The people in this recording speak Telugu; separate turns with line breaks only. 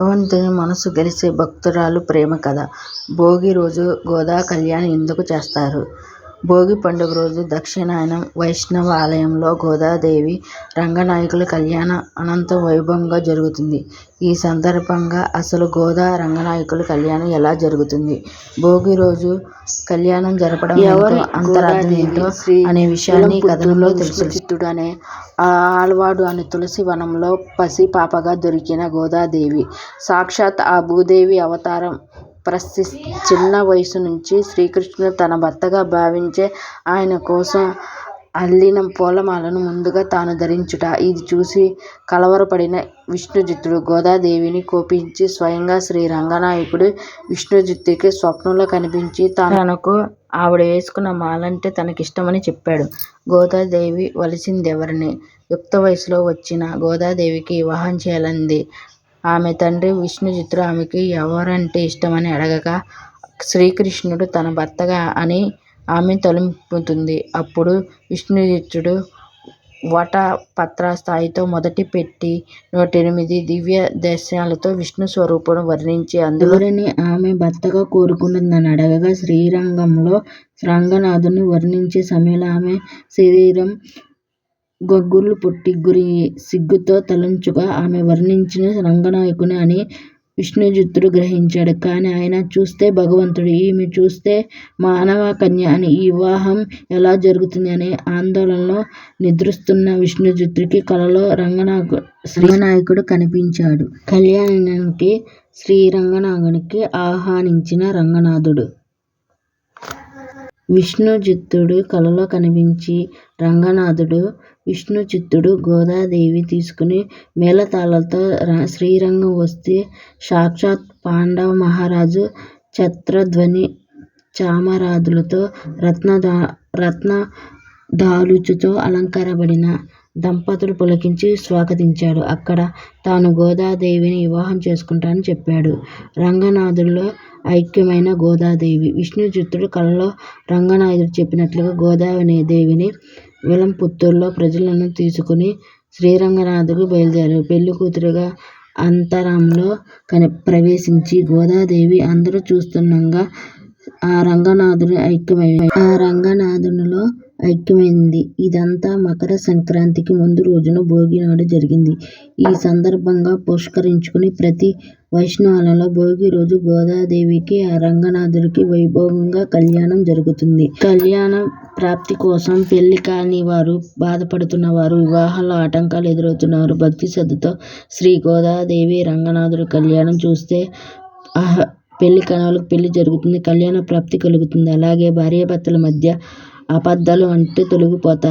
భగవంతుని మనసు గెలిచే భక్తురాలు ప్రేమ కథ. భోగి రోజు గోదా కళ్యాణం ఎందుకు చేస్తారు? భోగి పండుగ రోజు దక్షిణాయనం వైష్ణవ ఆలయంలో గోదాదేవి రంగనాయకుల కళ్యాణం అనంత వైభవంగా జరుగుతుంది. ఈ సందర్భంగా అసలు గోదా రంగనాయకుల కళ్యాణం ఎలా జరుగుతుంది? భోగి రోజు కళ్యాణం జరపడం అంతరార్థం ఏంటో అనే విషయాన్ని ఈ కథలో తెలుసుచిత్తుడు అనే ఆళ్వాడు అని తులసి వనంలో పసి పాపగా దొరికిన గోదాదేవి సాక్షాత్ ఆ భూదేవి అవతారం. చిన్న వయసు నుంచి శ్రీకృష్ణుడు తన భర్తగా భావించే ఆయన కోసం అల్లిన పూలమాలను ముందుగా తాను ధరించుట. ఇది చూసి కలవరపడిన విష్ణుచిత్తుడు గోదాదేవిని కోపించి స్వయంగా శ్రీ రంగనాయకుడు విష్ణుచిత్తుడికి స్వప్నంలో కనిపించి తనకు ఆవిడ వేసుకున్న మాలంటే తనకిష్టమని చెప్పాడు. గోదాదేవి వలసిందెవరిని? యుక్త వయసులో వచ్చిన గోదాదేవికి వివాహం చేయాలంది. ఆమె తండ్రి విష్ణుచిత్తుడు ఆమెకి ఎవరంటే ఇష్టమని అడగగా శ్రీకృష్ణుడు తన భర్తగా అని ఆమె తలుపుతుంది. అప్పుడు విష్ణుచిత్తుడు వటపత్ర స్థాయితో మొదటి పెట్టి 108 దివ్య దర్శనాలతో విష్ణు స్వరూపం వర్ణించి అందులోని ఆమె భర్తగా కోరుకున్నదని అడగగా శ్రీరంగంలో రంగనాథుని వర్ణించే సమయంలో ఆమె శరీరం గగ్గుర్లు పుట్టి సిగ్గుతో తలంచుగా ఆమె వర్ణించిన రంగనాయకుని అని విష్ణుచిత్తుడు గ్రహించాడు. కానీ ఆయన చూస్తే భగవంతుడు, ఈమె చూస్తే మానవ కన్య అని ఈ వివాహం ఎలా జరుగుతుంది అనే ఆందోళనలో నిద్రిస్తున్న విష్ణుచిత్తుడికి కలలో రంగనాయకుడు కనిపించాడు. కళ్యాణానికి శ్రీరంగనాథునికి ఆహ్వానించిన రంగనాథుడు విష్ణుచిత్తుడు కలలో కనిపించి రంగనాథుడు విష్ణుచిత్తుడు గోదాదేవి తీసుకుని మేళతాళాలతో శ్రీరంగం వస్తే సాక్షాత్ పాండవ మహారాజు ఛత్రధ్వజ చామరాదులతో రత్నదాలుచుతో అలంకరించబడిన దంపతులు పులకించి స్వాగతించాడు. అక్కడ తాను గోదాదేవిని వివాహం చేసుకుంటానని చెప్పాడు. రంగనాథుడిలో ఐక్యమైన గోదాదేవి విష్ణుచిత్తుడు కలలో రంగనాథుడు చెప్పినట్లుగా గోదాదేవిని విల్లంపుత్తూరులో ప్రజలను తీసుకుని శ్రీరంగనాథుడికి బయలుదేరారు. పెళ్లికూతురుగా అంతరంలో ప్రవేశించి గోదాదేవి అందరూ చూస్తుండగా ఆ రంగనాథునిలో ఐక్యమైంది. ఇదంతా మకర సంక్రాంతికి ముందు రోజున భోగి నాడు జరిగింది. ఈ సందర్భంగా పురస్కరించుకుని ప్రతి వైష్ణవాలయంలో భోగి రోజు గోదాదేవికి ఆ రంగనాథుడికి వైభవంగా కళ్యాణం జరుగుతుంది. కళ్యాణ ప్రాప్తి కోసం పెళ్లి కాని వారు, బాధపడుతున్న వారు, వివాహంలో ఆటంకాలు ఎదురవుతున్నవారు భక్తి శ్రద్ధతో శ్రీ గోదాదేవి రంగనాథుడి కళ్యాణం చూస్తే పెళ్లి కాని వాళ్ళకి పెళ్లి జరుగుతుంది, కళ్యాణ ప్రాప్తి కలుగుతుంది. అలాగే భార్యాభర్తల మధ్య అపార్థాలు అంటే తొలగిపోతాయి.